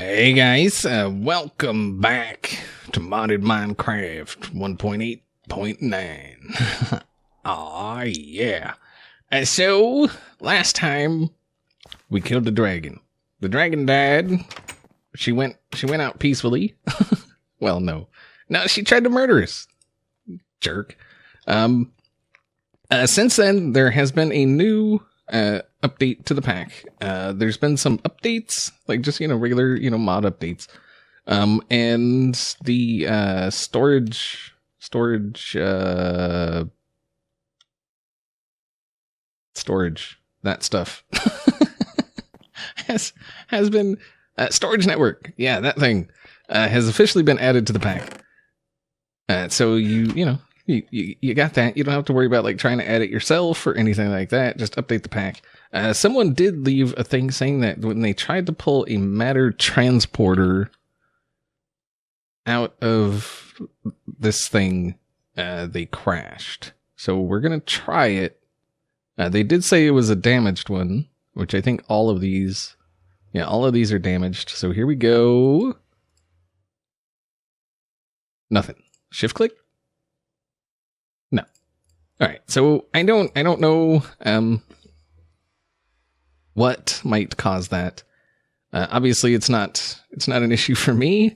Hey guys, welcome back to Modded Minecraft 1.8.9. Aw, yeah. So, last time, we killed the dragon. The dragon died. She went out peacefully. Well, no. No, she tried to murder us. Jerk. Since then, there has been a new update to the pack. There's been some updates, like just, regular, mod updates. And the storage, that stuff has been, storage network. Yeah, that thing, has officially been added to the pack. So you got that. You don't have to worry about like trying to add it yourself or anything like that. Just update the pack. Someone did leave a thing saying that when they tried to pull a matter transporter out of this thing, they crashed. So we're going to try it. They did say it was a damaged one, which I think all of these are damaged. So here we go. Nothing. Shift click? No. All right. So I don't know what might cause that. Obviously it's not an issue for me.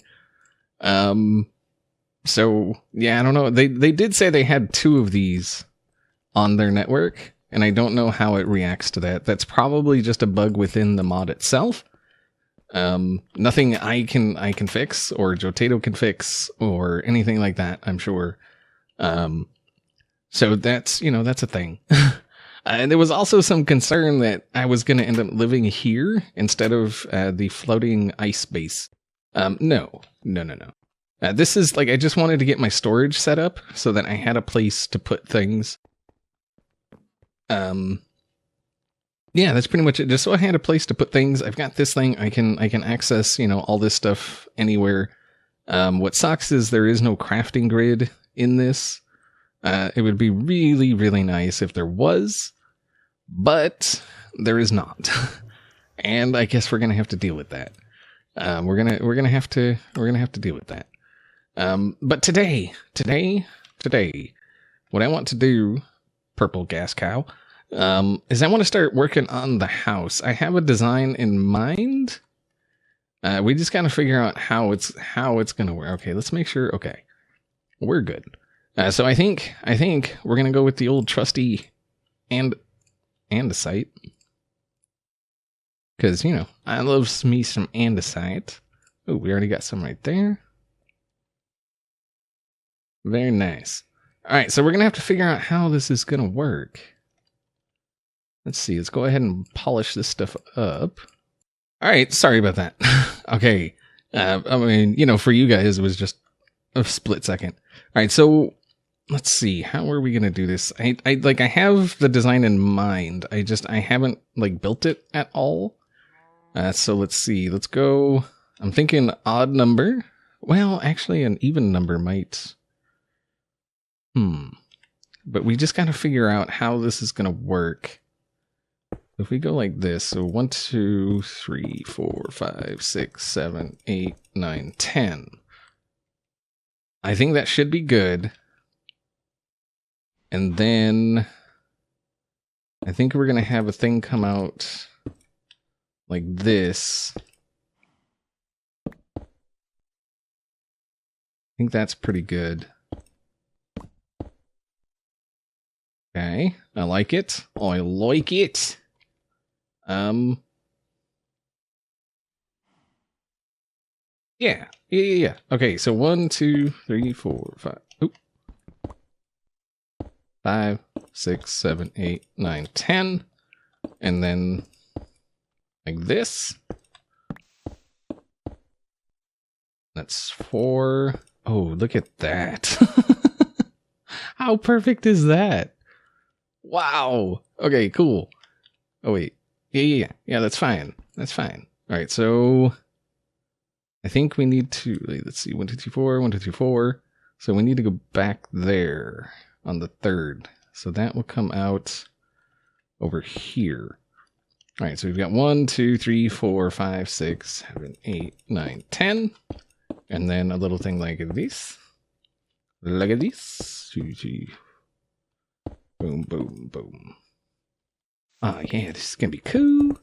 So yeah, I don't know. They did say they had 2 of these on their network, and I don't know how it reacts to that. That's probably just a bug within the mod itself. Nothing I can fix, or Jotato can fix, or anything like that, I'm sure. So that's a thing. And there was also some concern that I was going to end up living here instead of the floating ice base. No. This is like, I just wanted to get my storage set up so that I had a place to put things. Yeah, that's pretty much it. Just so I had a place to put things. I've got this thing. I can access, all this stuff anywhere. What sucks is there is no crafting grid in this. It would be really, really nice if there was, but there is not. And I guess we're going to have to deal with that. We're going to have to deal with that. But today, what I want to do, purple gas cow, is I want to start working on the house. I have a design in mind. We just got to figure out how it's going to work. Okay, let's make sure. Okay, we're good. So I think we're going to go with the old trusty andesite. Because, I love me some andesite. Oh, we already got some right there. Very nice. All right, so we're going to have to figure out how this is going to work. Let's see. Let's go ahead and polish this stuff up. All right, sorry about that. Okay. I mean, for you guys, it was just a split second. All right, so let's see. How are we going to do this? I have the design in mind. I haven't built it at all. So let's see. Let's go. I'm thinking odd number. Well, actually an even number might. But we just got to figure out how this is going to work. If we go like this, so 1, 2, 3, 4, 5, 6, 7, 8, 9, 10. I think that should be good. And then I think we're going to have a thing come out like this. I think that's pretty good. Okay, I like it. I like it. Yeah. Okay, so 1, 2, 3, 4, 5. Oop. 5, 6, 7, 8, 9, 10. And then like this. That's 4. Oh, look at that. How perfect is that? Wow. Okay, cool. Oh, wait. Yeah, that's fine. All right, so I think we need to, let's see, 1, 2, 3, 4, 1, 2, 3, 4. So we need to go back there on the 3rd. So that will come out over here. All right, so we've got 1, 2, 3, 4, 5, 6, 7, 8, 9, 10. And then a little thing like this. Look at this. Boom, boom, boom. Oh, yeah, this is going to be cool.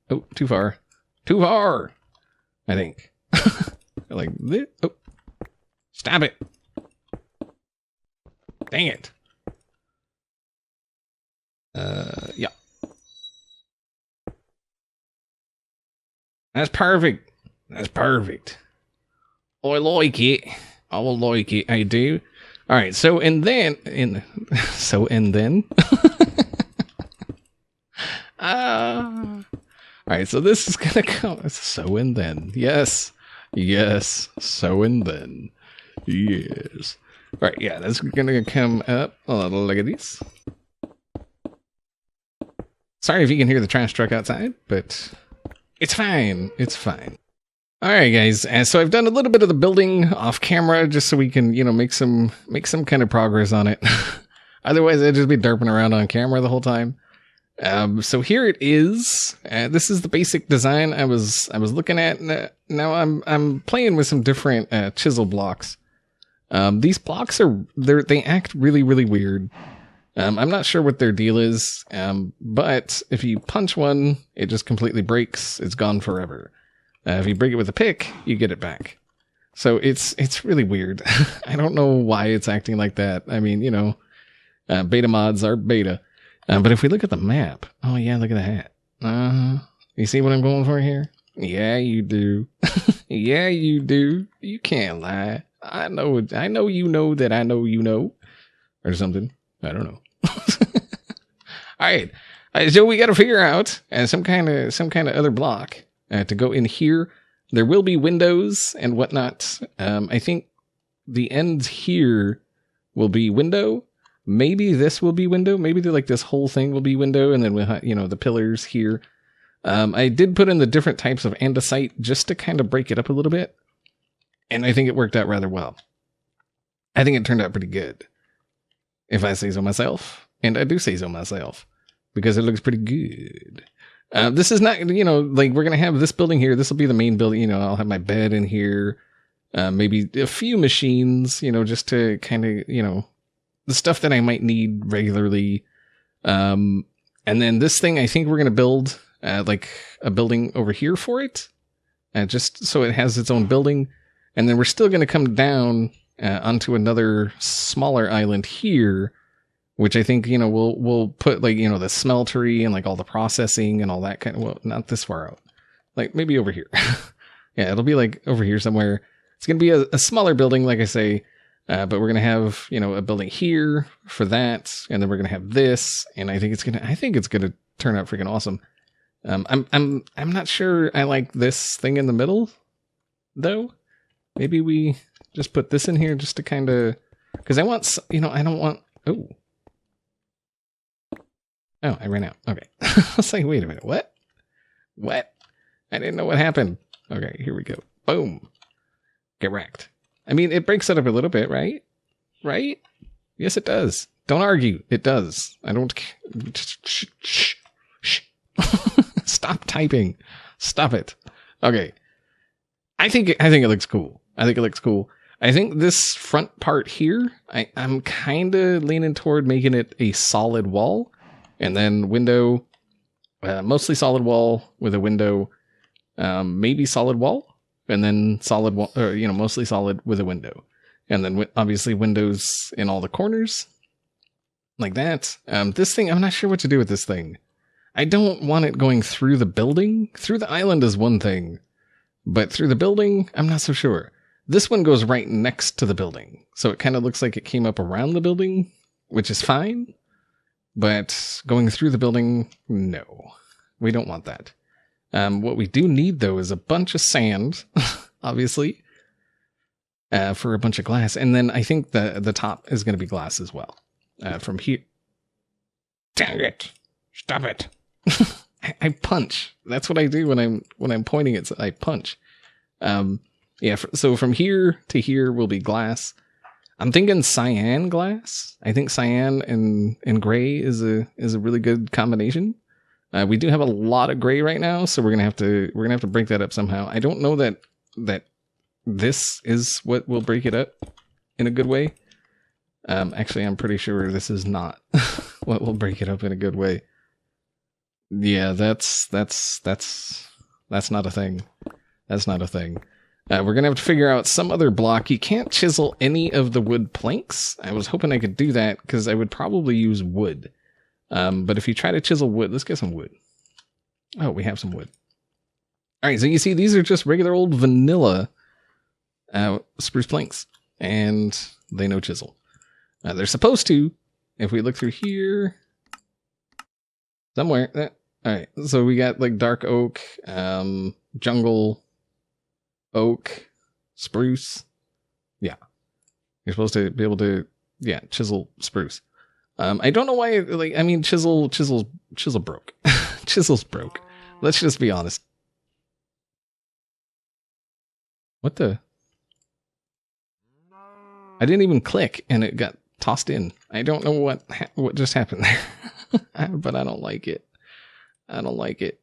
Oh, too far. Too far, I think. Like this. Oh, stop it. Dang it. Yeah. That's perfect. That's perfect. I like it. I will like it. I do. All right. So, and then, all right. So this is going to come. So, and then. Yes. Yes. So, and then. Yes. All right. Yeah. That's going to come up. Oh, look at these. Sorry if you can hear the trash truck outside, but it's fine. It's fine. All right, guys. So I've done a little bit of the building off camera just so we can, make some kind of progress on it. Otherwise, I'd just be derping around on camera the whole time. So here it is. This is the basic design I was looking at. Now I'm playing with some different chisel blocks. These blocks they act really, really weird. I'm not sure what their deal is, but if you punch one, it just completely breaks. It's gone forever. If you break it with a pick, you get it back. So it's really weird. I don't know why it's acting like that. I mean, beta mods are beta. But if we look at the map, oh yeah, look at that. You see what I'm going for here? Yeah, you do. Yeah, you do. You can't lie. I know you know that I know you know. Or something. I don't know. All right. So we got to figure out some kind of other block to go in here. There will be windows and whatnot. I think the ends here will be window. Maybe this will be window. Maybe this whole thing will be window, and then we'll have, the pillars here. I did put in the different types of andesite just to kind of break it up a little bit, and I think it worked out rather well. I think it turned out pretty good, if I say so myself. And I do say so myself, because it looks pretty good. This is not, we're going to have this building here. This will be the main building. I'll have my bed in here. Maybe a few machines, just to kind of, the stuff that I might need regularly. And then this thing, I think we're going to build like a building over here for it. Just so it has its own building. And then we're still going to come down onto another smaller island here, which I think, we'll put the smeltery and all the processing and all that kind of, well, not this far out, maybe over here. Yeah, it'll be over here somewhere. It's going to be a smaller building, like I say, but we're going to have, a building here for that. And then we're going to have this. And I think it's going to turn out freaking awesome. I'm not sure I like this thing in the middle though. Maybe we just put this in here just to kind of, because I want, I don't want, oh, I ran out. Okay. I was like, wait a minute. What? I didn't know what happened. Okay, here we go. Boom. Get wrecked. I mean, it breaks it up a little bit, right? Right? Yes, it does. Don't argue. It does. I don't. Shh. Stop typing. Stop it. Okay. I think it looks cool. I think this front part here, I'm kind of leaning toward making it a solid wall. And then window, mostly solid wall with a window, maybe solid wall, and then solid wall, or, mostly solid with a window. And then obviously windows in all the corners, like that. This thing, I'm not sure what to do with this thing. I don't want it going through the building. Through the island is one thing, but through the building, I'm not so sure. This one goes right next to the building. So it kind of looks like it came up around the building, which is fine. But going through the building, no, we don't want that. What we do need, though, is a bunch of sand, obviously, for a bunch of glass. And then I think the top is going to be glass as well. From here. Dang it. Stop it. I punch. That's what I do when I'm pointing it. I punch. So from here to here will be glass. I'm thinking cyan glass. I think cyan and gray is a really good combination. We do have a lot of gray right now, so we're gonna have to break that up somehow. I don't know that this is what will break it up in a good way. Actually, I'm pretty sure this is not what will break it up in a good way. Yeah, that's not a thing. That's not a thing. We're gonna have to figure out some other block. You can't chisel any of the wood planks. I was hoping I could do that because I would probably use wood. But if you try to chisel wood, let's get some wood. Oh, we have some wood. All right, so you see these are just regular old vanilla spruce planks, and they no chisel. They're supposed to. If we look through here, somewhere. All right, so we got like dark oak, jungle, oak, spruce. Yeah, you're supposed to be able to, chisel spruce. I don't know why. Like, I mean, chisel broke. Chisel's broke. Let's just be honest. What the? I didn't even click, and it got tossed in. I don't know what just happened there, but I don't like it. I don't like it.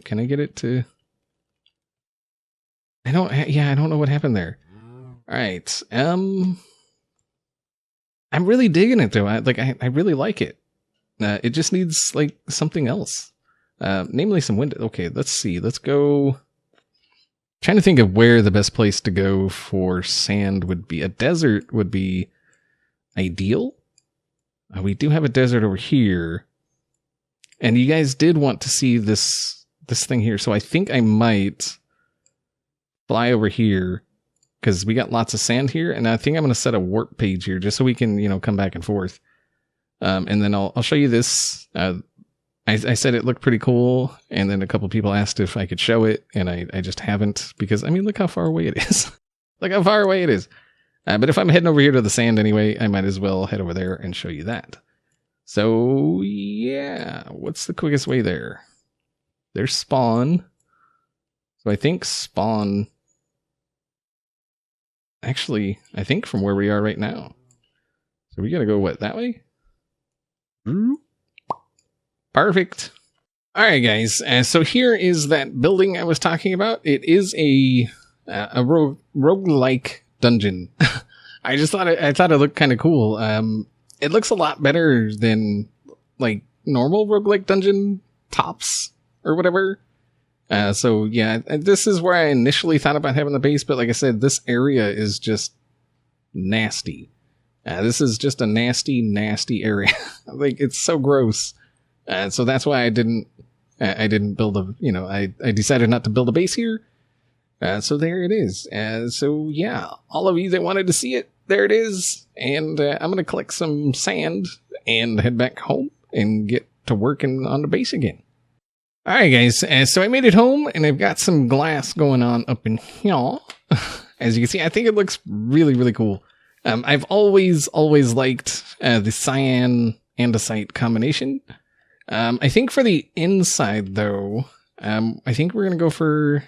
Can I get it to? I don't know what happened there. All right. I'm really digging it though. I really like it. It just needs like something else. Namely some window. Okay, let's see. Let's go. Trying to think of where the best place to go for sand would be. A desert would be ideal. We do have a desert over here. And you guys did want to see this thing here. So I think I might fly over here because we got lots of sand here. And I think I'm going to set a warp page here just so we can, come back and forth. And then I'll show you this. I said it looked pretty cool, and then a couple people asked if I could show it, and I just haven't, because, I mean, look how far away it is. Look how far away it is. But if I'm heading over here to the sand anyway, I might as well head over there and show you that. So, yeah, what's the quickest way there? There's spawn. So I think spawn... Actually, I think from where we are right now. So we gotta go, what, that way? Perfect. All right, guys. So here is that building I was talking about. It is a roguelike dungeon. I thought it looked kind of cool. It looks a lot better than like normal roguelike dungeon tops or whatever. So yeah, this is where I initially thought about having the base, but like I said, this area is just nasty. This is just a nasty area. Like, it's so gross. So that's why I didn't build I decided not to build a base here. So there it is. So yeah, all of you that wanted to see it, there it is. And I'm going to collect some sand and head back home and get to working on the base again. All right, guys. So I made it home, and I've got some glass going on up in here. As you can see, I think it looks really, really cool. I've always liked the cyan andesite combination. I think for the inside, though, I think we're going to go for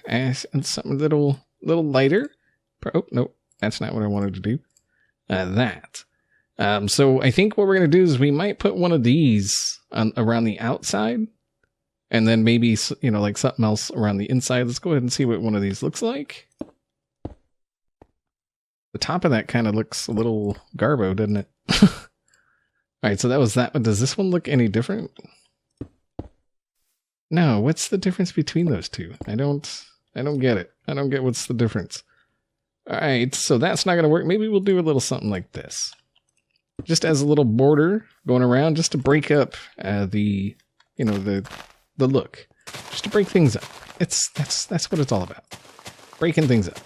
something a little lighter. Oh, no, that's not what I wanted to do. That. So I think what we're going to do is we might put one of these around the outside, and then maybe, like something else around the inside. Let's go ahead and see what one of these looks like. The top of that kind of looks a little garbo, doesn't it? All right, so that was that one. Does this one look any different? No, what's the difference between those two? I don't get it. I don't get what's the difference. All right, so that's not going to work. Maybe we'll do a little something like this. Just as a little border going around, just to break up the look. Just to break things up. That's what it's all about. Breaking things up.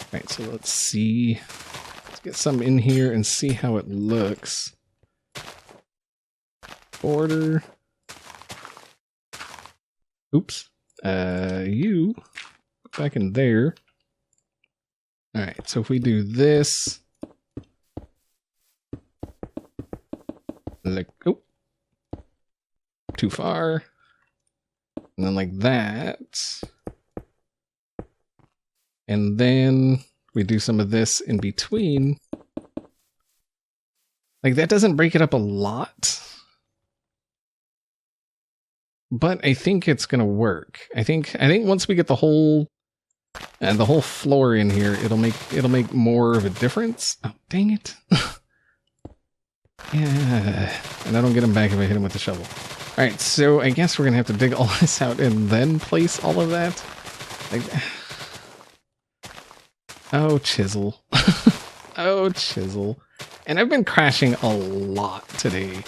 All right, so let's see. Let's get some in here and see how it looks. Border. Oops. You back in there. All right, so if we do this, like, oh, too far, and then like that, and then we do some of this in between. Like, that doesn't break it up a lot. But I think it's gonna work. I think once we get the whole floor in here, it'll make more of a difference. Oh, dang it. Yeah. And I don't get him back if I hit him with the shovel. Alright, so I guess we're gonna have to dig all this out and then place all of that. Like, oh, chisel. Oh, chisel. And I've been crashing a lot today.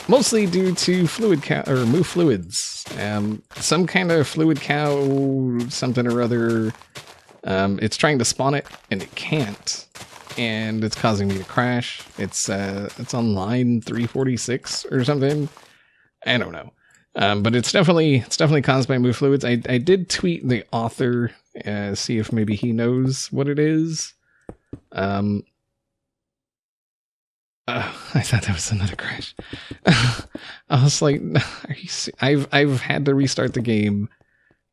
Mostly due to fluid cow, or move fluids. Some kind of fluid cow, something or other. It's trying to spawn it, and it can't. And it's causing me to crash. It's on line 346 or something. I don't know. But it's definitely caused by move fluids. I did tweet the author, see if maybe he knows what it is. I thought that was another crash. I was like, I've had to restart the game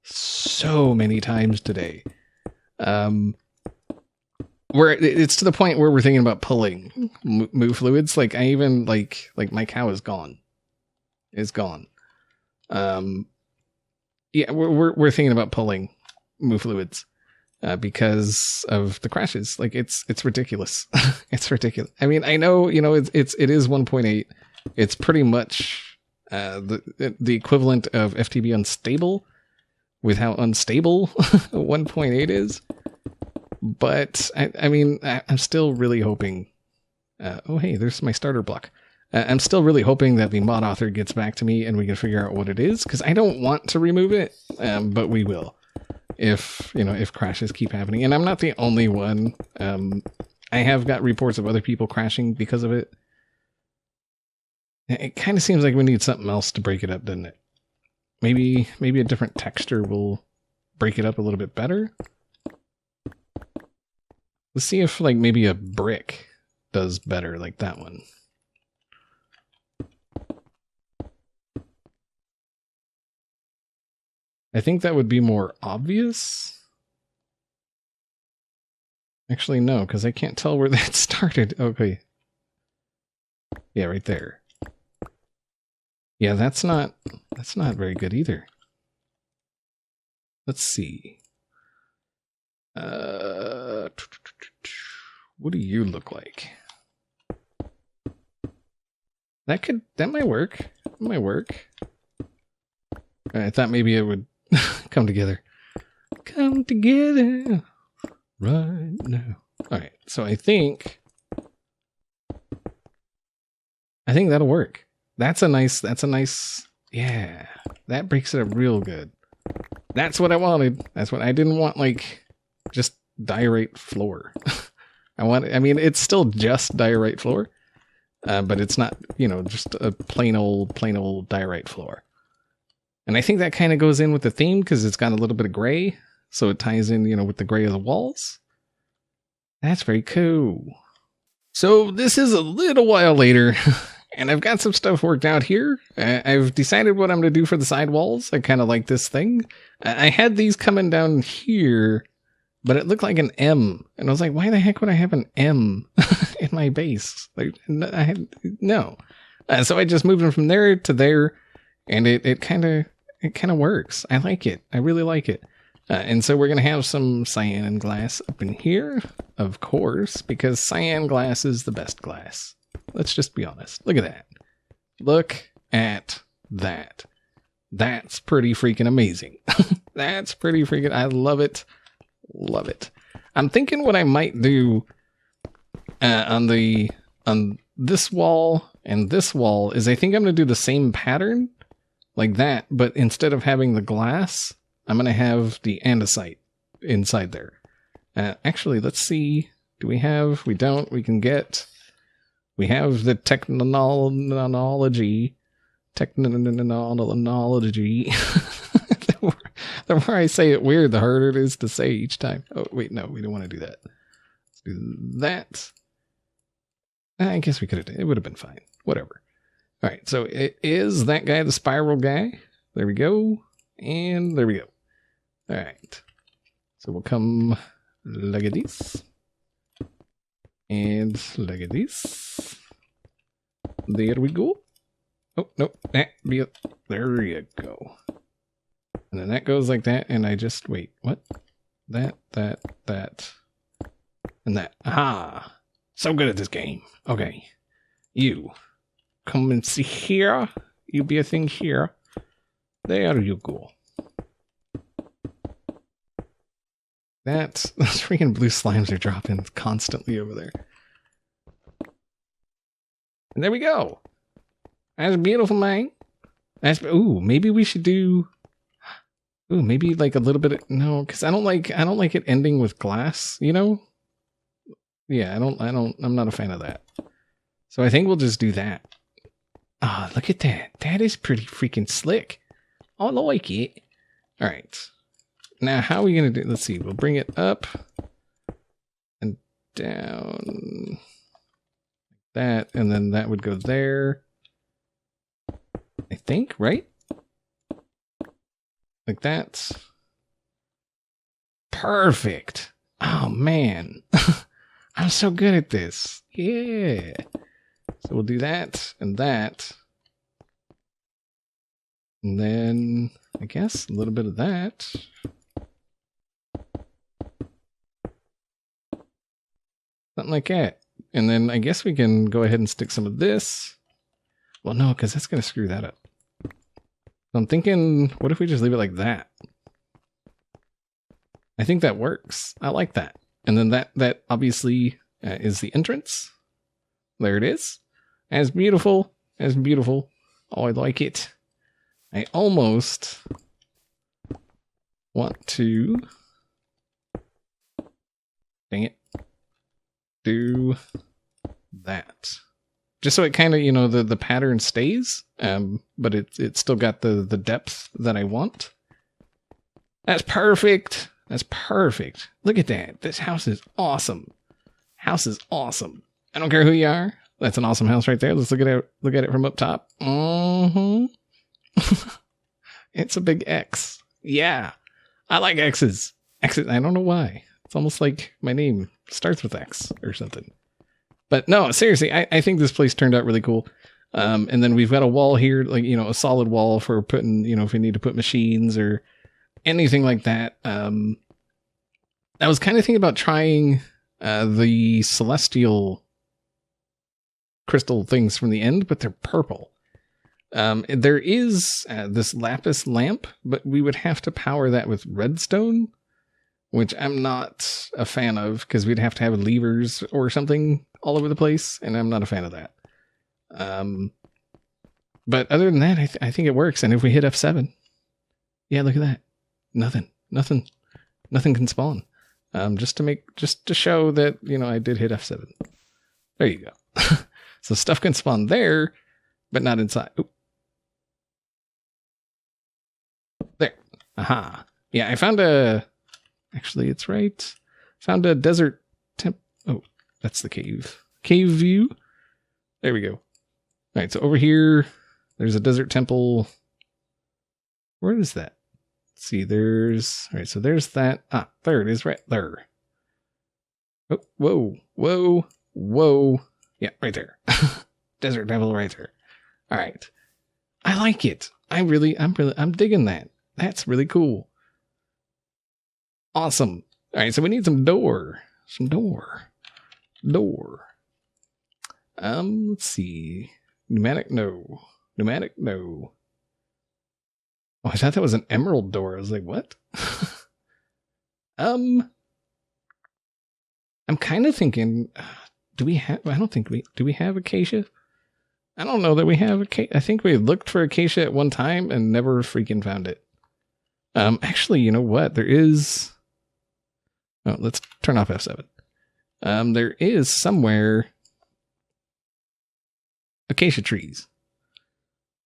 so many times today. Where it's to the point where we're thinking about pulling move fluids. Like, I even like my cow is gone. It's gone. Yeah, we're thinking about pulling move fluids. Because of the crashes. Like, it's ridiculous. It's ridiculous. I mean, I know, it is 1.8. It's pretty much the equivalent of FTB unstable with how unstable 1.8 is. But I mean, I'm still really hoping. Oh, hey, there's my starter block. I'm still really hoping that the mod author gets back to me and we can figure out what it is, because I don't want to remove it, but we will. If crashes keep happening. And I'm not the only one. I have got reports of other people crashing because of it. It kind of seems like we need something else to break it up, doesn't it? Maybe a different texture will break it up a little bit better. Let's see if, like, maybe a brick does better, like that one. I think that would be more obvious. Actually, no, because I can't tell where that started. Okay. Yeah, right there. Yeah, that's not very good either. Let's see. What do you look like? That might work. It might work. I thought maybe it would come together. Come together right now. Alright, so I think that'll work. That's a nice, yeah, that breaks it up real good. That's what I wanted. That's what I didn't want, like, just diorite floor. I mean, it's still just diorite floor, but it's not, just a plain old diorite floor. And I think that kind of goes in with the theme because it's got a little bit of gray. So it ties in, with the gray of the walls. That's very cool. So this is a little while later and I've got some stuff worked out here. I've decided what I'm going to do for the side walls. I kind of like this thing. I had these coming down here, but it looked like an M. And I was like, why the heck would I have an M in my base? Like, no. So I just moved them from there to there. And it kind of works. I like it. I really like it. And so we're going to have some cyan glass up in here, of course, because cyan glass is the best glass. Let's just be honest. Look at that. Look at that. That's pretty freaking amazing. That's pretty freaking... I love it. Love it. I'm thinking what I might do on this wall and this wall is I think I'm going to do the same pattern like that, but instead of having the glass, I'm going to have the andesite inside there. Actually, let's see. Do we have... We don't. We can get... We have the technology. The more I say it weird, the harder it is to say each time. Oh, wait, no, we don't want to do that. Let's do that. I guess we could have... It would have been fine. Whatever. All right, so it is that guy, the spiral guy. There we go. And there we go. All right. So we'll come Look at this. And look at this. There we go. Oh, no. There you go. And then that goes like that, and I just, wait, what? That, and that. Aha! So good at this game. Okay. You. Come and see here. You be a thing here. There you go. Those freaking blue slimes are dropping constantly over there. And there we go. That's beautiful, man. Ooh, maybe we should do... Ooh, maybe like a little bit of... No, because I don't like it ending with glass, you know? Yeah, I'm not a fan of that. So I think we'll just do that. Ah, look at that. That is pretty freaking slick. I like it. All right. Now, how are we going to do... Let's see. We'll bring it up and down. That, and then that would go there. I think, right? Like that. Perfect. Oh, man. I'm so good at this. Yeah. So we'll do that and that. And then, I guess, a little bit of that. Something like that. And then I guess we can go ahead and stick some of this. Well, no, because that's going to screw that up. So I'm thinking, what if we just leave it like that? I think that works. I like that. And then that obviously is the entrance. There it is. As beautiful. As beautiful. Oh, I like it. I almost want to... Dang it. Do that. Just so it kind of, you know, the pattern stays, but it's still got the depth that I want. That's perfect. That's perfect. Look at that. This house is awesome. House is awesome. I don't care who you are. That's an awesome house right there. Let's look at it from up top. Mm-hmm. It's a big X. Yeah. I like X's. X's. I don't know why. It's almost like my name starts with X or something. But no, seriously, I think this place turned out really cool. And then we've got a wall here, like, you know, a solid wall for putting, you know, if we need to put machines or anything like that. I was kind of thinking about trying the celestial crystal things from the end, but they're purple. There is this lapis lamp, but we would have to power that with redstone, which I'm not a fan of because we'd have to have levers or something all over the place, and I'm not a fan of that. But other than that, I think it works. And if we hit F7, yeah, look at that. Nothing can spawn. Just to show that, you know, I did hit F7. There you go. So stuff can spawn there, but not inside. Oop. There. Aha. Yeah, I found actually, it's right. Found a desert Oh, that's the cave. Cave view. There we go. All right, so over here, there's a desert temple. Where is that? Let's see, all right, so there's that. Ah, there it is right there. Oh, whoa. Yeah, right there. Desert temple right there. All right. I like it. I'm digging that. That's really cool. Awesome. All right, so we need some door. Let's see. Pneumatic, no. Oh, I thought that was an emerald door. I was like, what? I'm kind of thinking, do we have acacia? I don't know that we have acacia. I think we looked for acacia at one time and never freaking found it. Actually, you know what? There is... Oh, let's turn off F7. There is somewhere acacia trees.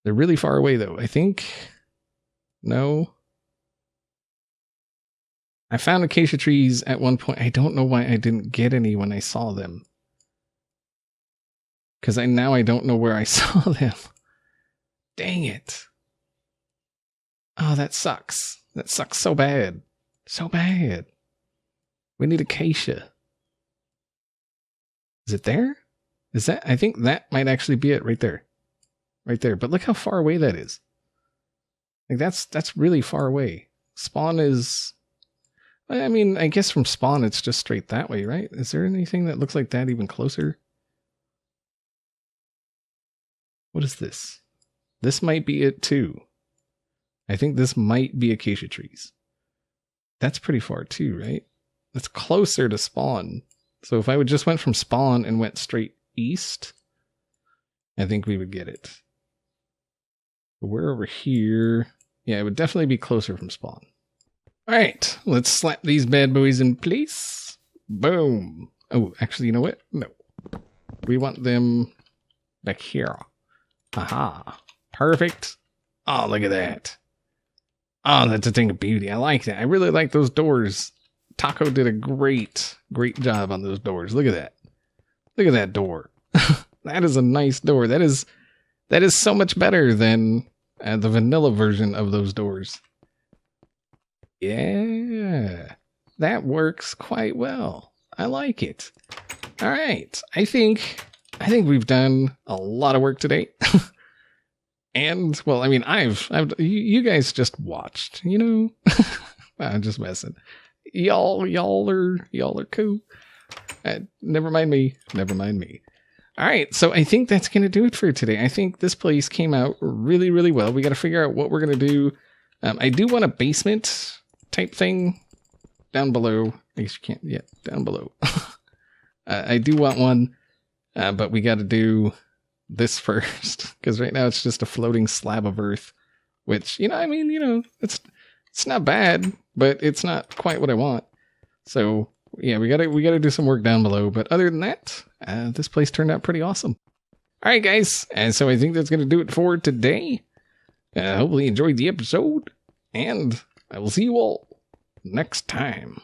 They're really far away, though. I think... No. I found acacia trees at one point. I don't know why I didn't get any when I saw them. Because now I don't know where I saw them. Dang it. Oh, that sucks. That sucks so bad. So bad. We need acacia. Is it there? Is that? I think that might actually be it right there. Right there. But look how far away that is. Like that's really far away. Spawn is... I mean, I guess from spawn it's just straight that way, right? Is there anything that looks like that even closer? What is this? This might be it too. I think this might be acacia trees. That's pretty far too, right? That's closer to spawn. So if I would just went from spawn and went straight east, I think we would get it. But we're over here. Yeah, it would definitely be closer from spawn. All right, let's slap these bad boys in place. Boom. Oh, actually, you know what? No. We want them back here. Aha. Perfect. Oh, look at that. Oh, that's a thing of beauty. I like that. I really like those doors. Taco did a great job on those doors. Look at that. Look at that door. That is a nice door. That is so much better than the vanilla version of those doors. Yeah, that works quite well. I like it. All right. I think we've done a lot of work today. And well, I mean, you guys just watched, you know. I'm just messing. Y'all are cool. Never mind me. All right, so I think that's gonna do it for today. I think this place came out really, really well. We got to figure out what we're gonna do. I do want a basement type thing down below. I guess you can't yet. Down below. I do want one, but we got to do this first because right now it's just a floating slab of earth, which, you know, I mean, you know, it's not bad, but it's not quite what I want. So yeah, we gotta do some work down below. But other than that, this place turned out pretty awesome. All right, guys, and so I think that's gonna do it for today. Hopefully you enjoyed the episode, and I will see you all next time.